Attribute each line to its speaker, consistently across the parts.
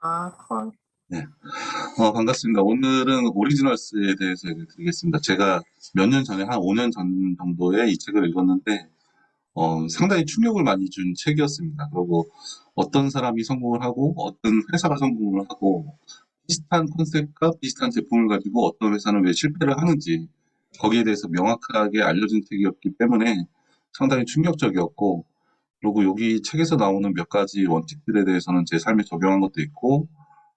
Speaker 1: 아, 콜.
Speaker 2: 네. 반갑습니다. 오늘은 오리지널스에 대해서 얘기를 드리겠습니다. 제가 몇 년 전에, 한 5년 전 정도에 이 책을 읽었는데, 상당히 충격을 많이 준 책이었습니다. 그리고 어떤 사람이 성공을 하고, 어떤 회사가 성공을 하고, 비슷한 컨셉과 비슷한 제품을 가지고 어떤 회사는 왜 실패를 하는지, 거기에 대해서 명확하게 알려준 책이었기 때문에 상당히 충격적이었고, 그리고 여기 책에서 나오는 몇 가지 원칙들에 대해서는 제 삶에 적용한 것도 있고,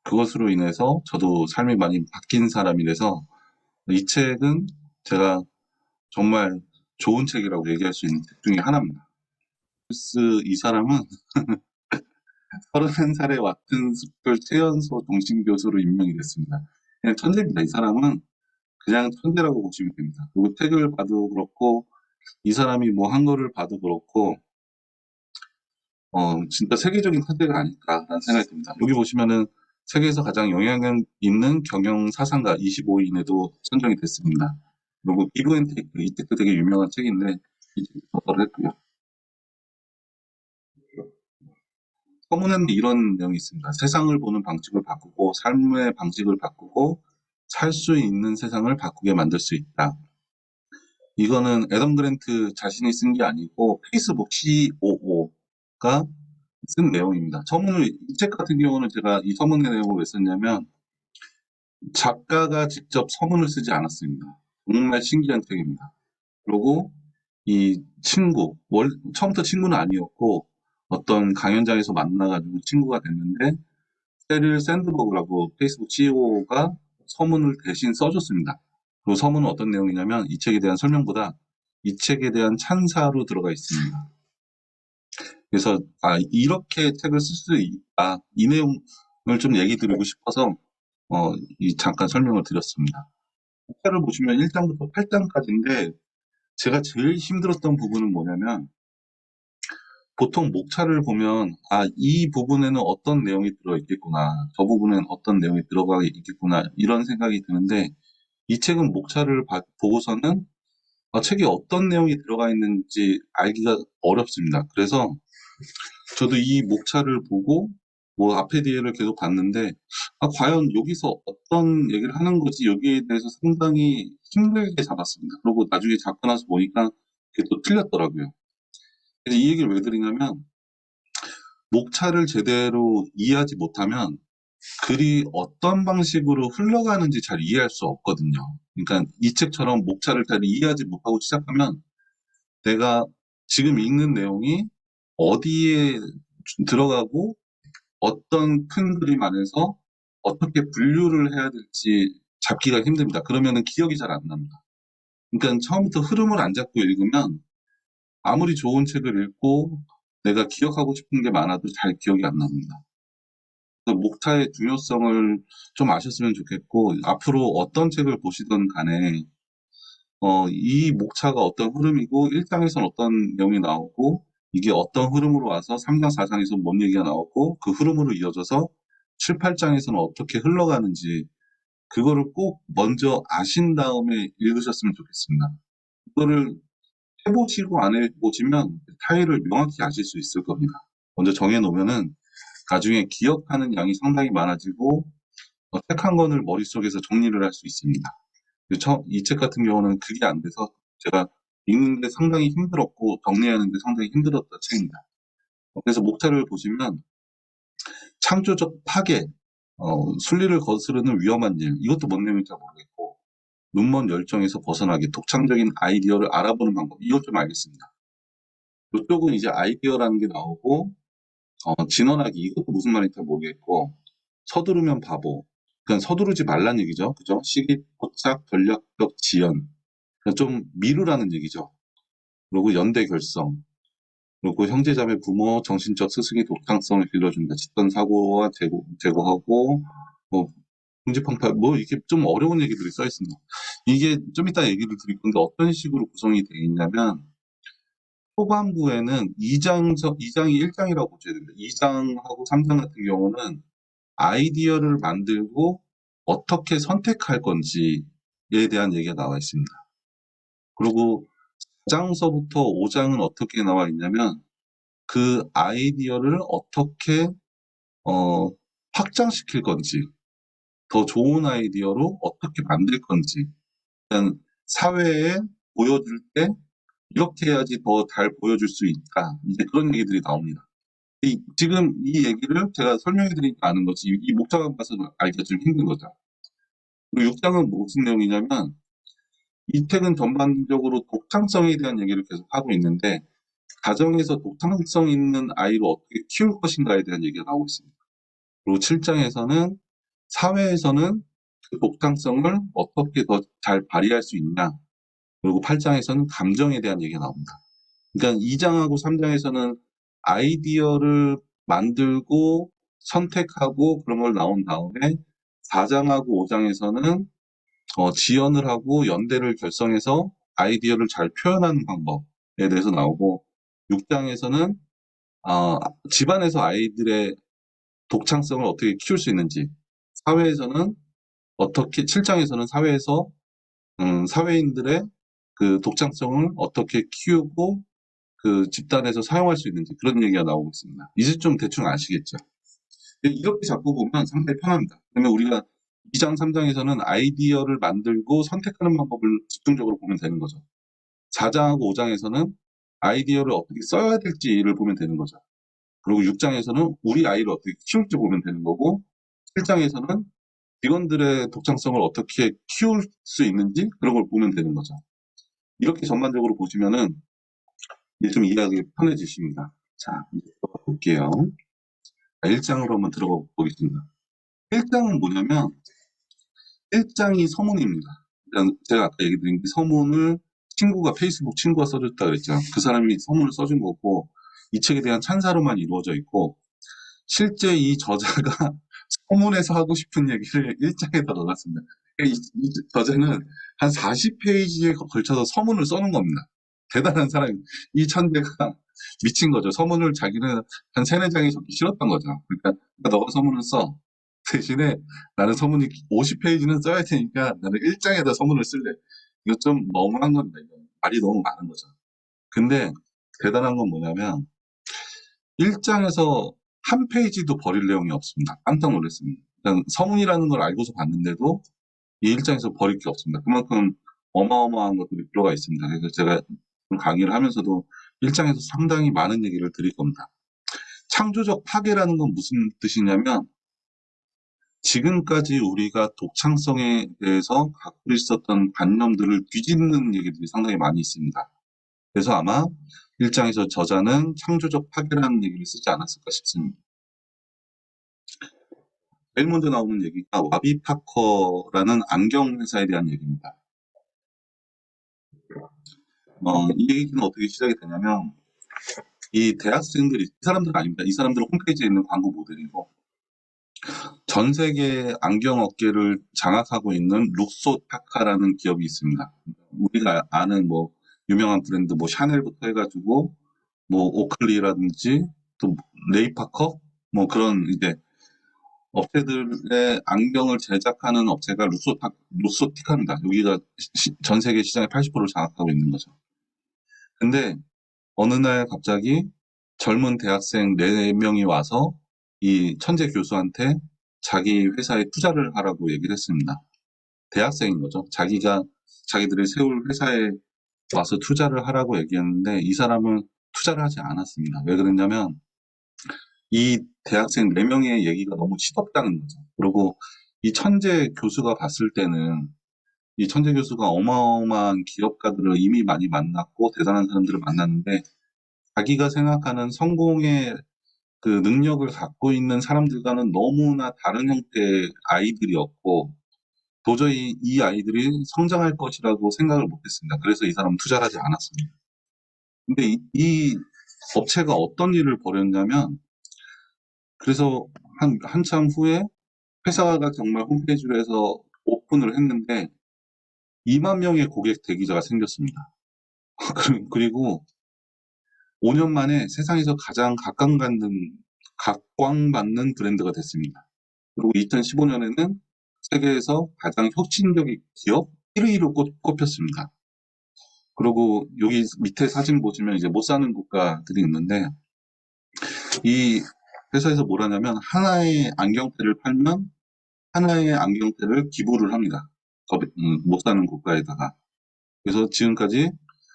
Speaker 2: 그것으로 인해서 저도 삶이 많이 바뀐 사람이라서 이 책은 제가 정말 좋은 책이라고 얘기할 수 있는 책 중에 하나입니다. 그이 사람은 31살에 와튼 스쿨 최연소 동신교수로 임명이 됐습니다. 그냥 천재입니다. 이 사람은 그냥 천재라고 보시면 됩니다. 그리고 책을 봐도 그렇고, 이 사람이 뭐 한 거를 봐도 그렇고, 진짜 세계적인 천재가 아닐까라는 생각이 듭니다. 여기 보시면은 세계에서 가장 영향력 있는 경영 사상가 25인에도 선정이 됐습니다. 그리고 기브 앤 테이크, 이 책도 되게 유명한 책인데 이 책도 저서를 했고요. 서문에는 이런 내용이 있습니다. 세상을 보는 방식을 바꾸고 삶의 방식을 바꾸고 살 수 있는 세상을 바꾸게 만들 수 있다. 이거는 애덤 그랜트 자신이 쓴 게 아니고 페이스북 COO가 쓴 내용입니다. 이 책 같은 경우는 제가 이 서문의 내용을 왜 썼냐면 작가가 직접 서문을 쓰지 않았습니다. 정말 신기한 책입니다. 그리고 이 처음부터 친구는 아니었고 어떤 강연장에서 만나가지고 친구가 됐는데 세릴 샌드버그라고 페이스북 CEO가 서문을 대신 써줬습니다. 그 서문은 어떤 내용이냐면 이 책에 대한 설명보다 이 책에 대한 찬사로 들어가 있습니다. 그래서 이렇게 책을 쓸 수 있다. 이 내용을 좀 얘기 드리고 싶어서 이 잠깐 설명을 드렸습니다. 목차를 보시면 1장부터 8장까지인데 제가 제일 힘들었던 부분은 뭐냐면 보통 목차를 보면 이 부분에는 어떤 내용이 들어있겠구나. 저 부분에는 어떤 내용이 들어가 있겠구나. 이런 생각이 드는데 이 책은 목차를 보고서는 책에 어떤 내용이 들어가 있는지 알기가 어렵습니다. 그래서 저도 이 목차를 보고 뭐 앞에 뒤에를 계속 봤는데 과연 여기서 어떤 얘기를 하는 거지 여기에 대해서 상당히 힘들게 잡았습니다. 그리고 나중에 잡고 나서 보니까 그게 또 틀렸더라고요. 그래서 이 얘기를 왜 드리냐면 목차를 제대로 이해하지 못하면 글이 어떤 방식으로 흘러가는지 잘 이해할 수 없거든요. 그러니까 이 책처럼 목차를 잘 이해하지 못하고 시작하면 내가 지금 읽는 내용이 어디에 들어가고 어떤 큰 그림 안에서 어떻게 분류를 해야 될지 잡기가 힘듭니다. 그러면은 기억이 잘 안 납니다. 그러니까 처음부터 흐름을 안 잡고 읽으면 아무리 좋은 책을 읽고 내가 기억하고 싶은 게 많아도 잘 기억이 안 납니다. 그래서 목차의 중요성을 좀 아셨으면 좋겠고 앞으로 어떤 책을 보시든 간에 이 목차가 어떤 흐름이고 1장에서는 어떤 내용이 나오고 이게 어떤 흐름으로 와서 3장, 4장에서 뭔 얘기가 나오고 그 흐름으로 이어져서 7, 8장에서는 어떻게 흘러가는지 그거를 꼭 먼저 아신 다음에 읽으셨으면 좋겠습니다. 그거를 해보시고 안 해보시면 타일을 명확히 아실 수 있을 겁니다. 먼저 정해놓으면은 나중에 기억하는 양이 상당히 많아지고 책 한 권을 머릿속에서 정리를 할 수 있습니다. 이 책 같은 경우는 그게 안 돼서 제가 읽는데 상당히 힘들었고 정리하는데 상당히 힘들었던 책입니다. 그래서 목차를 보시면 창조적 파괴, 순리를 거스르는 위험한 일, 이것도 뭔 내용인지 모르겠고 눈먼 열정에서 벗어나기, 독창적인 아이디어를 알아보는 방법, 이것 좀 알겠습니다. 이쪽은 이제 아이디어라는 게 나오고 진언하기, 이것도 무슨 말인지 모르겠고 서두르면 바보, 그러니까 서두르지 말란 얘기죠. 그죠? 시기, 포착, 전략적 지연, 그러니까 좀 미루라는 얘기죠. 그리고 연대 결성, 그리고 형제자매 부모 정신적 스승의 독창성을 길러준다. 집단 사고와 제거하고 뭐 궁지팡파 뭐 이렇게 좀 어려운 얘기들이 써 있습니다. 이게 좀 이따 얘기를 드릴 건데 어떤 식으로 구성이 되어 있냐면 초반부에는 2장이 1장이라고 보셔야 됩니다. 2장하고 3장 같은 경우는 아이디어를 만들고 어떻게 선택할 건지에 대한 얘기가 나와 있습니다. 그리고 4장서부터 5장은 어떻게 나와 있냐면 그 아이디어를 어떻게 어, 확장시킬 건지, 더 좋은 아이디어로 어떻게 만들 건지, 일단 사회에 보여줄 때 이렇게 해야지 더 잘 보여줄 수 있다. 이제 그런 얘기들이 나옵니다. 지금 이 얘기를 제가 설명해 드리니까 아는 거지, 이 목차만 봐서 알기가 좀 힘든 거죠. 그리고 6장은 무슨 내용이냐면, 이 책은 전반적으로 독창성에 대한 얘기를 계속 하고 있는데, 가정에서 독창성 있는 아이를 어떻게 키울 것인가에 대한 얘기가 나오고 있습니다. 그리고 7장에서는 사회에서는 그 독창성을 어떻게 더 잘 발휘할 수 있냐. 그리고 8장에서는 감정에 대한 얘기가 나옵니다. 그러니까 2장하고 3장에서는 아이디어를 만들고 선택하고 그런 걸 나온 다음에 4장하고 5장에서는 지연을 하고 연대를 결성해서 아이디어를 잘 표현하는 방법에 대해서 나오고, 6장에서는 집안에서 아이들의 독창성을 어떻게 키울 수 있는지, 사회에서는 어떻게, 7장에서는 사회에서 사회인들의 그 독창성을 어떻게 키우고 그 집단에서 사용할 수 있는지, 그런 얘기가 나오고 있습니다. 이제 좀 대충 아시겠죠? 이렇게 잡고 보면 상당히 편합니다. 그러면 우리가 2장, 3장에서는 아이디어를 만들고 선택하는 방법을 집중적으로 보면 되는 거죠. 4장하고 5장에서는 아이디어를 어떻게 써야 될지를 보면 되는 거죠. 그리고 6장에서는 우리 아이를 어떻게 키울지 보면 되는 거고, 7장에서는 직원들의 독창성을 어떻게 키울 수 있는지, 그런 걸 보면 되는 거죠. 이렇게 전반적으로 보시면은 이제 좀 이해하기 편해지십니다. 자, 이제 들어가 볼게요. 1장으로 한번 들어가 보겠습니다. 1장은 뭐냐면, 1장이 서문입니다. 그러니까 제가 아까 얘기 드린 게, 서문을 페이스북 친구가 써줬다 그랬죠. 그 사람이 서문을 써준 거고, 이 책에 대한 찬사로만 이루어져 있고, 실제 이 저자가 서문에서 하고 싶은 얘기를 1장에다 넣어놨습니다. 이 저자는 한 40페이지에 걸쳐서 서문을 써놓은 겁니다. 대단한 사람, 이 천재가 미친 거죠. 서문을 자기는 한 3, 4장에 적기 싫었던 거죠. 그러니까 너가 서문을 써. 대신에 나는 서문이 50페이지는 써야 되니까 나는 1장에다 서문을 쓸래. 이거 좀 너무한 겁니다. 이거. 말이 너무 많은 거죠. 근데 대단한 건 뭐냐면, 1장에서 한 페이지도 버릴 내용이 없습니다. 깜짝 놀랐습니다. 일단 서문이라는 걸 알고서 봤는데도 이 1장에서 버릴 게 없습니다. 그만큼 어마어마한 것들이 들어가 있습니다. 그래서 제가 강의를 하면서도 1장에서 상당히 많은 얘기를 드릴 겁니다. 창조적 파괴라는 건 무슨 뜻이냐면, 지금까지 우리가 독창성에 대해서 갖고 있었던 관념들을 뒤집는 얘기들이 상당히 많이 있습니다. 그래서 아마 1장에서 저자는 창조적 파괴라는 얘기를 쓰지 않았을까 싶습니다. 제일 먼저 나오는 얘기가 와비 파커라는 안경 회사에 대한 얘기입니다. 이 얘기는 어떻게 시작이 되냐면, 이 대학생들이, 이 사람들은 아닙니다. 이 사람들은 홈페이지에 있는 광고 모델이고, 전 세계 안경 업계를 장악하고 있는 룩소 타카라는 기업이 있습니다. 우리가 아는 뭐 유명한 브랜드 뭐 샤넬부터 해가지고 뭐 오클리라든지 또 레이파커 뭐 그런 이제 업체들의 안경을 제작하는 업체가 룩소티카입니다. 여기가 전 세계 시장의 80%를 장악하고 있는 거죠. 근데 어느 날 갑자기 젊은 대학생 4명이 와서 이 천재 교수한테 자기 회사에 투자를 하라고 얘기를 했습니다. 대학생인 거죠. 자기들이 세울 회사에 와서 투자를 하라고 얘기했는데, 이 사람은 투자를 하지 않았습니다. 왜 그랬냐면, 이 대학생 4명의 얘기가 너무 시덥다는 거죠. 그리고 이 천재 교수가 봤을 때는, 이 천재 교수가 어마어마한 기업가들을 이미 많이 만났고 대단한 사람들을 만났는데, 자기가 생각하는 성공의 그 능력을 갖고 있는 사람들과는 너무나 다른 형태의 아이들이었고, 도저히 이 아이들이 성장할 것이라고 생각을 못했습니다. 그래서 이 사람은 투자를 하지 않았습니다. 근데 이 업체가 어떤 일을 벌였냐면, 그래서 한참 후에 회사가 정말 홈페이지로 해서 오픈을 했는데 2만 명의 고객 대기자가 생겼습니다. 그리고 5년 만에 세상에서 가장 각광받는 브랜드가 됐습니다. 그리고 2015년에는 세계에서 가장 혁신적인 기업 1위로 꼽혔습니다. 그리고 여기 밑에 사진 보시면 이제 못 사는 국가들이 있는데, 이 회사에서 뭘 하냐면 하나의 안경테를 팔면 하나의 안경테를 기부를 합니다. 못 사는 국가에다가. 그래서 지금까지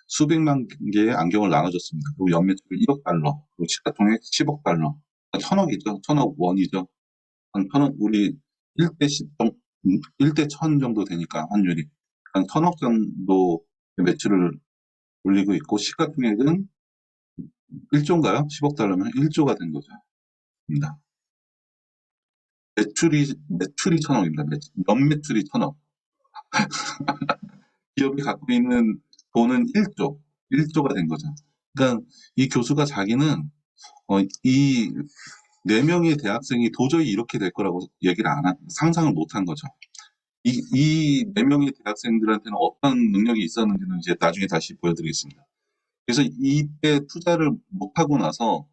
Speaker 2: 수백만 개의 안경을 나눠줬습니다. 그리고 연매출이 1억 달러, 그리고 시가총액 10억 달러, 1000억이죠. 1000억 원이죠. 한 1000억, 우리 1대 10, 1대 1000 정도 되니까 환율이. 한 1000억 정도 매출을 올리고 있고, 시가총액은 1조인가요? 10억 달러면 1조가 된 거죠. 입니다. 매출이 1000억입니다. 연매출이 1000억. 기업이 갖고 있는 돈은 1조가 된 거죠. 그러니까 이 교수가 자기는 이 4명의 대학생이 도저히 이렇게 될 거라고 얘기를 상상을 못 한 거죠. 이 4명의 대학생들한테는 어떤 능력이 있었는지는 이제 나중에 다시 보여드리겠습니다. 그래서 이때 투자를 못하고 나서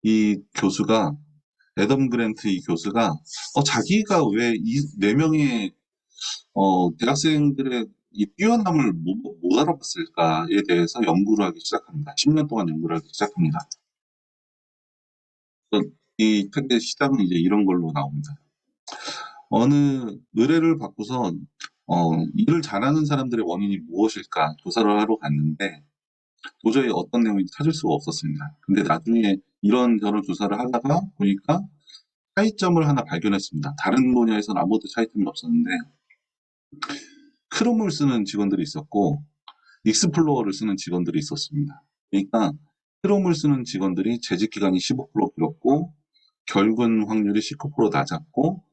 Speaker 2: 이 교수가, 애덤 그랜트 이 교수가, 자기가 왜 이 4명의 대학생들의 이 뛰어남을 못 알아봤을까에 대해서 연구를 하기 시작합니다. 10년 동안 연구를 하기 시작합니다. 그래서 이 책의 시작은 이제 이런 걸로 나옵니다. 어느 의뢰를 받고서 일을 잘하는 사람들의 원인이 무엇일까 조사를 하러 갔는데 도저히 어떤 내용인지 찾을 수가 없었습니다. 근데 나중에 이런저런 조사를 하다가 보니까 차이점을 하나 발견했습니다. 다른 분야에서는 아무것도 차이점이 없었는데 크롬을 쓰는 직원들이 있었고 익스플로어를 쓰는 직원들이 있었습니다. 그러니까 크롬을 쓰는 직원들이 재직 기간이 15% 길었고 결근 확률이 19% 낮았고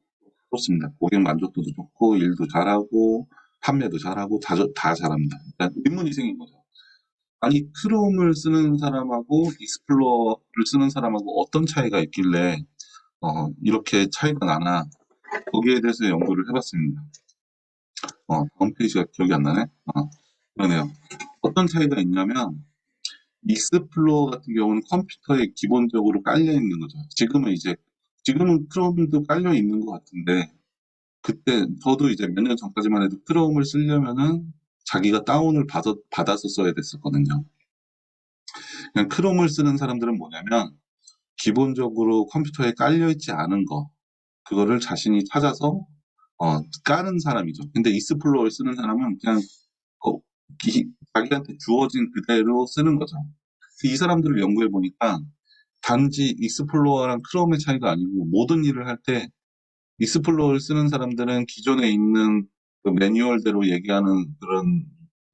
Speaker 2: 그렇습니다. 고객 만족도도 좋고 일도 잘하고 판매도 잘하고 다 잘합니다. 일단 의문이 생긴 거죠. 아니 크롬을 쓰는 사람하고 익스플로어를 쓰는 사람하고 어떤 차이가 있길래 이렇게 차이가 나나 거기에 대해서 연구를 해봤습니다. 다음 페이지가 기억이 안 나네. 그러네요. 어떤 차이가 있냐면 익스플로어 같은 경우는 컴퓨터에 기본적으로 깔려 있는 거죠. 지금은 크롬도 깔려 있는 것 같은데 그때 저도 이제 몇 년 전까지만 해도 크롬을 쓰려면은 자기가 다운을 받아서 써야 됐었거든요. 그냥 크롬을 쓰는 사람들은 뭐냐면 기본적으로 컴퓨터에 깔려 있지 않은 거 그거를 자신이 찾아서 까는 사람이죠. 근데 익스플로어를 쓰는 사람은 그냥 어, 자기한테 주어진 그대로 쓰는 거죠. 이 사람들을 연구해 보니까 단지 익스플로어랑 크롬의 차이가 아니고 모든 일을 할 때 익스플로어를 쓰는 사람들은 기존에 있는 그 매뉴얼대로 얘기하는 그런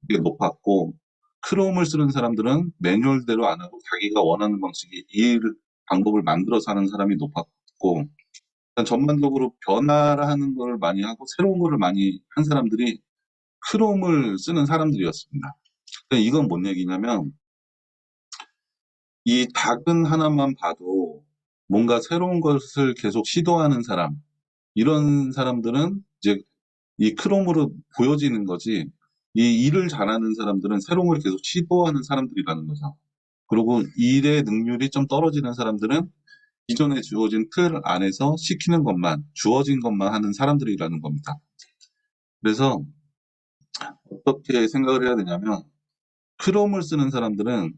Speaker 2: 게 높았고 크롬을 쓰는 사람들은 매뉴얼대로 안 하고 자기가 원하는 방식의 방법을 만들어서 하는 사람이 높았고 일단 전반적으로 변화하는 걸 많이 하고 새로운 거를 많이 한 사람들이 크롬을 쓰는 사람들이었습니다. 그러니까 이건 뭔 얘기냐면 이 닭은 하나만 봐도 뭔가 새로운 것을 계속 시도하는 사람, 이런 사람들은 이제 이 크롬으로 보여지는 거지, 이 일을 잘하는 사람들은 새로운 걸 계속 시도하는 사람들이라는 거죠. 그리고 일의 능률이 좀 떨어지는 사람들은 기존에 주어진 틀 안에서 시키는 것만, 주어진 것만 하는 사람들이라는 겁니다. 그래서 어떻게 생각을 해야 되냐면, 크롬을 쓰는 사람들은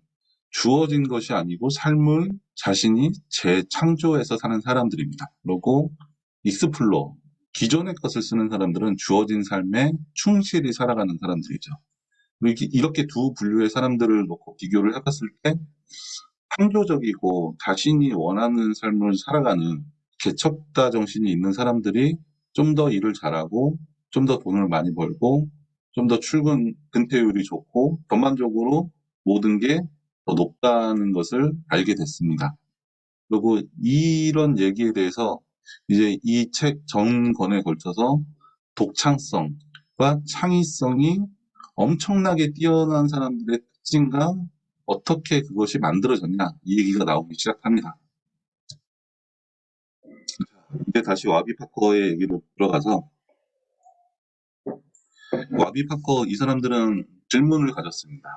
Speaker 2: 주어진 것이 아니고 삶을 자신이 재창조해서 사는 사람들입니다. 그리고 익스플로어, 기존의 것을 쓰는 사람들은 주어진 삶에 충실히 살아가는 사람들이죠. 이렇게 두 분류의 사람들을 놓고 비교를 해봤을 때 창조적이고 자신이 원하는 삶을 살아가는 개척가 정신이 있는 사람들이 좀 더 일을 잘하고 좀 더 돈을 많이 벌고 좀 더 근태율이 좋고 전반적으로 모든 게 더 높다는 것을 알게 됐습니다. 그리고 이런 얘기에 대해서 이제 이 책 전권에 걸쳐서 독창성과 창의성이 엄청나게 뛰어난 사람들의 특징과 어떻게 그것이 만들어졌냐 이 얘기가 나오기 시작합니다. 이제 다시 와비 파커의 얘기로 들어가서 와비 파커 이 사람들은 질문을 가졌습니다.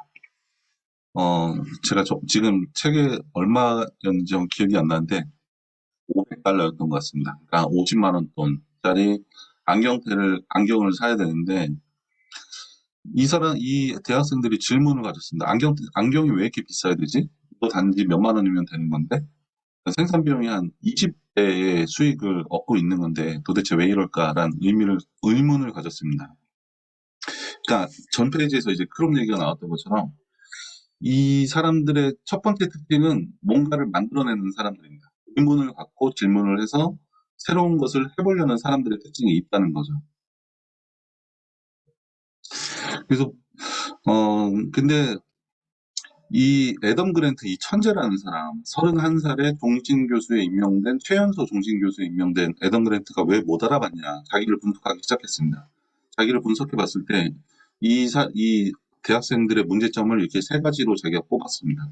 Speaker 2: 제가 지금 책에 얼마였는지 기억이 안 나는데 500달러였던 것 같습니다. 그러니까 50만 원 돈짜리 안경을 사야 되는데 이 대학생들이 질문을 가졌습니다. 안경이 왜 이렇게 비싸야 되지? 또 단지 몇만 원이면 되는 건데? 생산 비용이 한 20배의 수익을 얻고 있는 건데 도대체 왜 이럴까라는 의문을 가졌습니다. 그러니까 전 페이지에서 이제 크롬 얘기가 나왔던 것처럼 이 사람들의 첫 번째 특징은 뭔가를 만들어내는 사람들입니다. 의문을 갖고 질문을 해서 새로운 것을 해보려는 사람들의 특징이 있다는 거죠. 그래서 근데 이 애덤 그랜트, 이 천재라는 사람, 31살에 종신교수에 임명된, 최연소 종신교수에 임명된 애덤 그랜트가 왜 못 알아봤냐, 자기를 분석하기 시작했습니다. 자기를 분석해 봤을 때, 이 대학생들의 문제점을 이렇게 세 가지로 자기가 뽑았습니다.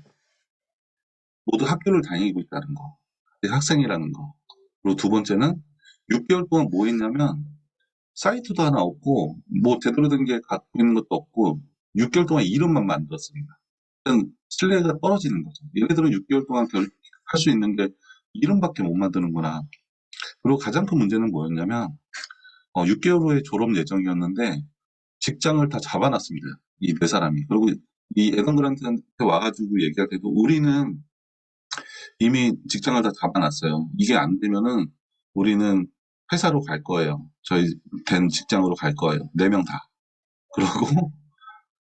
Speaker 2: 모두 학교를 다니고 있다는 거, 학생이라는 거. 그리고 두 번째는 6개월 동안 뭐 했냐면, 사이트도 하나 없고, 뭐 제대로 된 게 갖고 있는 것도 없고, 6개월 동안 이름만 만들었습니다. 일단 신뢰가 떨어지는 거죠. 얘네들은 6개월 동안 할 수 있는 게 이름밖에 못 만드는구나. 그리고 가장 큰 문제는 뭐였냐면 6개월 후에 졸업 예정이었는데 직장을 다 잡아놨습니다. 이 네 사람이. 그리고 이 에던 그란트한테 와가지고 얘기할 때도 우리는 이미 직장을 다 잡아놨어요. 이게 안 되면은 우리는 회사로 갈 거예요. 저희 된 직장으로 갈 거예요. 네 명 다. 그러고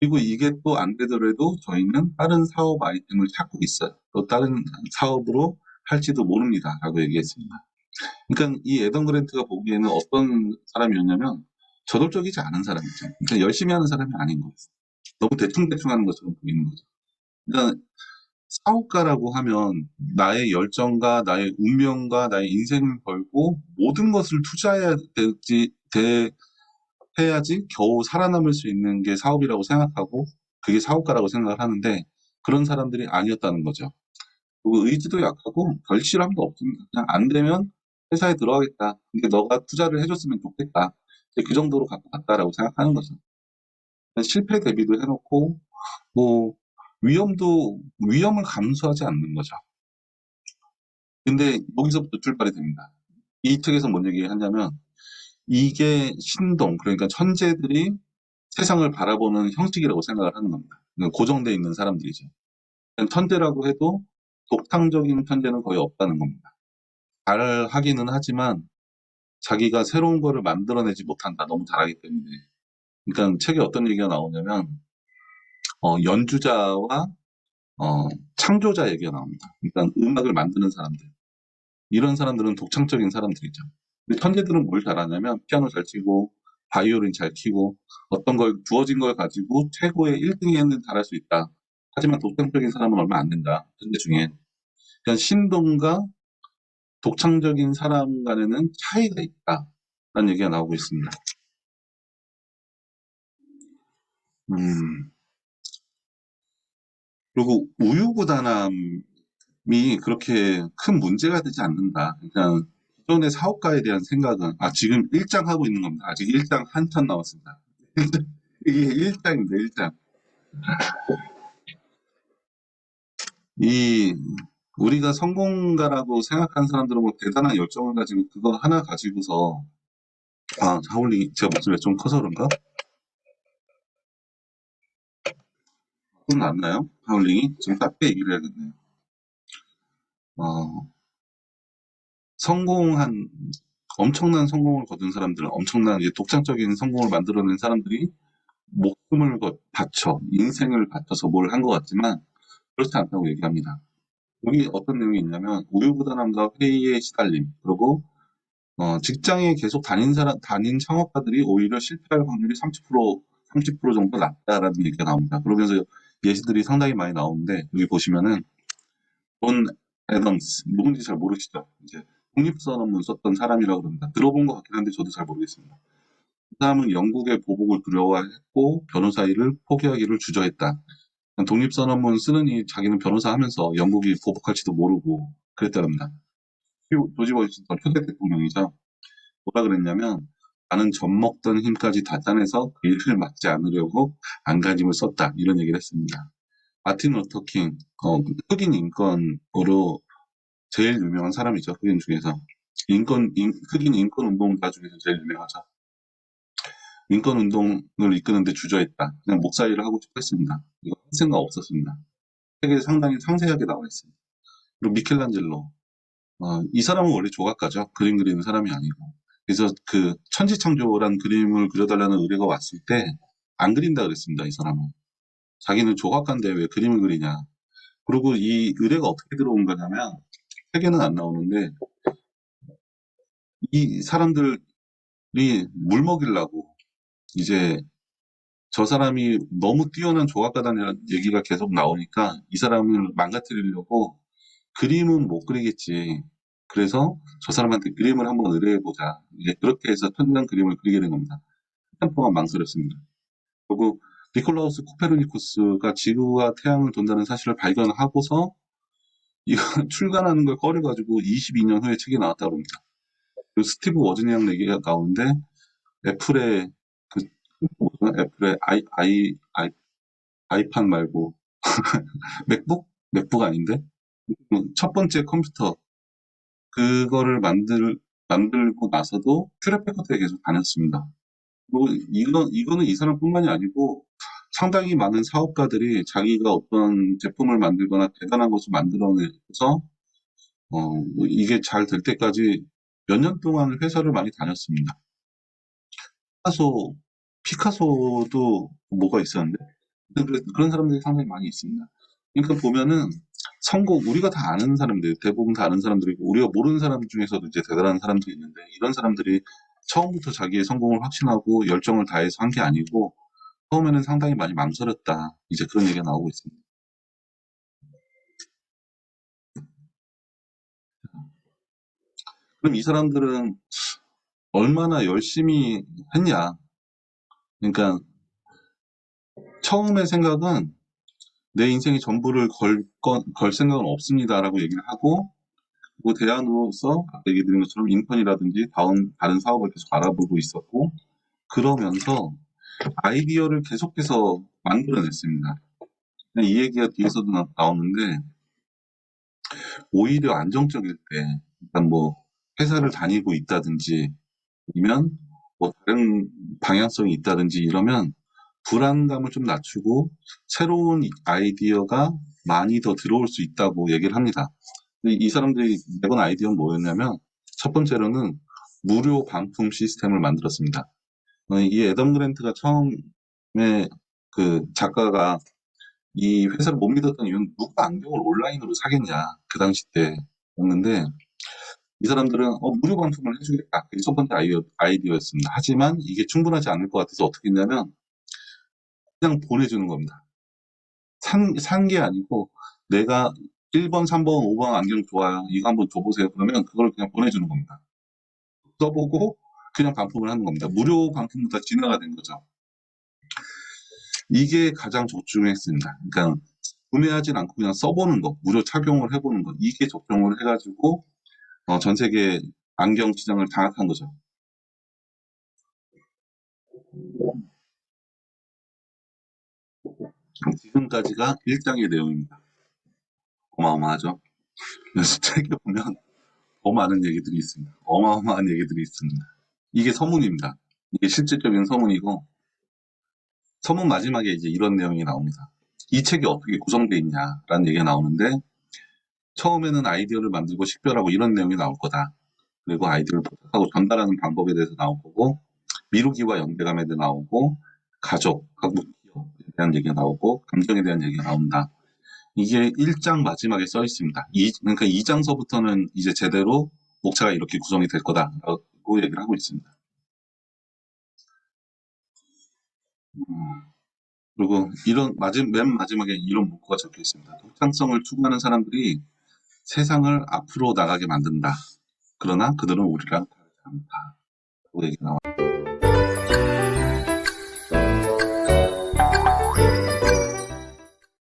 Speaker 2: 그리고 이게 또 안 되더라도 저희는 다른 사업 아이템을 찾고 있어요. 또 다른 사업으로 할지도 모릅니다. 라고 얘기했습니다. 그러니까 이 애덤 그랜트가 보기에는 어떤 사람이었냐면 저돌적이지 않은 사람이죠. 그러니까 열심히 하는 사람이 아닌 거예요. 너무 대충대충 하는 것처럼 보이는 거죠. 그러니까 사업가라고 하면 나의 열정과 나의 운명과 나의 인생을 걸고 모든 것을 투자해야 해야지 겨우 살아남을 수 있는 게 사업이라고 생각하고 그게 사업가라고 생각을 하는데 그런 사람들이 아니었다는 거죠. 그리고 의지도 약하고 결실함도 없습니다. 그냥 안 되면 회사에 들어가겠다. 근데 너가 투자를 해줬으면 좋겠다. 그 정도로 갖고 갔다라고 생각하는 거죠. 실패 대비도 해놓고 뭐 위험을 감수하지 않는 거죠. 근데 여기서부터 출발이 됩니다. 이 책에서 뭔 얘기하냐면 이게 신동 그러니까 천재들이 세상을 바라보는 형식이라고 생각을 하는 겁니다. 고정되어 있는 사람들이죠. 천재라고 해도 독창적인 천재는 거의 없다는 겁니다. 잘 하기는 하지만 자기가 새로운 거를 만들어내지 못한다. 너무 잘하기 때문에. 그러니까 책에 어떤 얘기가 나오냐면 연주자와 창조자 얘기가 나옵니다. 그러니까 음악을 만드는 사람들. 이런 사람들은 독창적인 사람들이죠. 근데 천재들은 뭘 잘하냐면 피아노 잘 치고 바이올린 잘 치고 어떤 걸 주어진 걸 가지고 최고의 1등에는 잘할 수 있다. 하지만 독창적인 사람은 얼마 안 된다. 천재 중에. 그러니까 신동과 독창적인 사람 간에는 차이가 있다. 라는 얘기가 나오고 있습니다. 음, 그리고 우유부단함이 그렇게 큰 문제가 되지 않는다. 그러니까 기존의 사업가에 대한 생각은 지금 1장 하고 있는 겁니다. 아직 1장 한참 남았습니다. 이게 1장입니다. 1장. 이 우리가 성공가라고 생각하는 사람들은 뭐 대단한 열정을 가지고 그거 하나 가지고서 하울링이 제가 목소리가 좀 커서 그런가? 좀 낫나요? 하울링이? 좀 짧게 얘기를 해야겠네요. 어, 성공한 엄청난 성공을 거둔 사람들, 엄청난 이제 독창적인 성공을 만들어낸 사람들이 목숨을 바쳐, 인생을 바쳐서 뭘 한 것 같지만 그렇지 않다고 얘기합니다. 여기 어떤 내용이 있냐면 우유부단함과 회의에 시달림, 그리고 직장에 계속 다닌 창업가들이 오히려 실패할 확률이 30% 정도 낮다라는 얘기가 나옵니다. 그러면서 예시들이 상당히 많이 나오는데 여기 보시면은 존 애덤스 누군지 잘 모르시죠? 이제 독립선언문 썼던 사람이라고 그럽니다. 들어본 것 같긴 한데 저도 잘 모르겠습니다. 그 사람은 영국의 보복을 두려워했고 변호사 일을 포기하기를 주저했다. 독립선언문 쓰느니 자기는 변호사 하면서 영국이 보복할지도 모르고 그랬다랍니다. 조지 워싱턴 초대 대통령이죠. 뭐라 그랬냐면 나는 젖먹던 힘까지 다 짜내서 그 일을 막지 않으려고 안간힘을 썼다. 이런 얘기를 했습니다. 마틴 루터 킹, 흑인 인권으로 제일 유명한 사람이죠. 흑인 중에서. 흑인 인권 운동가 중에서 제일 유명하죠. 인권 운동을 이끄는데 주저했다. 그냥 목사 일을 하고 싶어 했습니다. 이거 할 생각 없었습니다. 책에 상당히 상세하게 나와 있습니다. 그리고 미켈란젤로. 이 사람은 원래 조각가죠. 그림 그리는 사람이 아니고. 그래서 그 천지창조란 그림을 그려달라는 의뢰가 왔을 때 안 그린다 그랬습니다. 이 사람은. 자기는 조각가인데 왜 그림을 그리냐. 그리고 이 의뢰가 어떻게 들어온 거냐면 책에는 안 나오는데 이 사람들이 물 먹이려고 이제 저 사람이 너무 뛰어난 조각가다는 얘기가 계속 나오니까 이 사람을 망가뜨리려고 그림은 못 그리겠지. 그래서 저 사람한테 그림을 한번 의뢰해보자. 이제 그렇게 해서 천장 그림을 그리게 된 겁니다. 한참 동안 망설였습니다. 그리고 니콜라우스 코페르니쿠스가 지구가 태양을 돈다는 사실을 발견하고서 이거 출간하는 걸 꺼려가지고 22년 후에 책이 나왔다고 합니다. 그리고 스티브 워즈니악 얘기가 나오는데 애플의 그 애플의 아이팟 말고 맥북? 맥북 아닌데? 첫 번째 컴퓨터 그거를 만들고 나서도 큐렛 패커트에 계속 다녔습니다. 그리고 이거는 이 사람뿐만이 아니고 상당히 많은 사업가들이 자기가 어떤 제품을 만들거나 대단한 것을 만들어내서 뭐 이게 잘 될 때까지 몇 년 동안 회사를 많이 다녔습니다. 피카소도 뭐가 있었는데 그런 사람들이 상당히 많이 있습니다. 그러니까 보면은 우리가 다 아는 사람들, 대부분 다 아는 사람들이고, 우리가 모르는 사람 중에서도 이제 대단한 사람들이 있는데, 이런 사람들이 처음부터 자기의 성공을 확신하고 열정을 다해서 한 게 아니고, 처음에는 상당히 많이 망설였다. 이제 그런 얘기가 나오고 있습니다. 그럼 이 사람들은 얼마나 열심히 했냐? 그러니까 처음의 생각은 내 인생의 전부를 걸 생각은 없습니다라고 얘기를 하고, 그 대안으로서 아까 얘기 드린 것처럼 인턴이라든지 다른 사업을 계속 알아보고 있었고 그러면서 아이디어를 계속해서 만들어냈습니다. 이 얘기가 뒤에서도 나오는데 오히려 안정적일 때 일단 뭐 회사를 다니고 있다든지 아니면 뭐 다른 방향성이 있다든지 이러면 불안감을 좀 낮추고 새로운 아이디어가 많이 더 들어올 수 있다고 얘기를 합니다. 이 사람들이 내건 아이디어는 뭐였냐면 첫 번째로는 무료 반품 시스템을 만들었습니다. 이 애덤 그랜트가 처음에 그 작가가 이 회사를 못 믿었던 이유는 누가 안경을 온라인으로 사겠냐 그 당시 때였는데 이 사람들은 무료 반품을 해주겠다. 그게 첫 번째 아이디어였습니다. 하지만 이게 충분하지 않을 것 같아서 어떻게 했냐면 그냥 보내주는 겁니다. 산 게 아니고 내가 1번, 3번, 5번 안경 좋아요. 이거 한번 줘보세요. 그러면 그걸 그냥 보내주는 겁니다. 써보고 그냥 반품을 하는 겁니다. 무료 반품보다 진화가 된 거죠. 이게 가장 적중했습니다. 그러니까 구매하진 않고 그냥 써보는 거, 무료 착용을 해보는 거, 이게 적용을 해가지고 전 세계 안경 시장을 장악한 거죠. 지금까지가 1장의 내용입니다. 어마어마하죠. 그래서 책에 보면 더 많은 얘기들이 있습니다. 어마어마한 얘기들이 있습니다. 이게 서문입니다. 이게 실질적인 서문이고 서문 마지막에 이제 이런 내용이 나옵니다. 이 책이 어떻게 구성되어 있냐라는 얘기가 나오는데 처음에는 아이디어를 만들고 식별하고 이런 내용이 나올 거다. 그리고 아이디어를 포착하고 전달하는 방법에 대해서 나올 거고 미루기와 연대감에 대해 나오고 가족하고 기업에 대한 얘기가 나오고 감정에 대한 얘기가 나온다. 이게 1장 마지막에 써 있습니다. 그러니까 2장서부터는 이제 제대로 목차가 이렇게 구성이 될 거다라고 얘기를 하고 있습니다. 그리고 맨 마지막에 이런 문구가 적혀 있습니다. 독창성을 추구하는 사람들이 세상을 앞으로 나가게 만든다. 그러나 그들은 우리랑 다르지 않다. 라고 얘기가 나와요.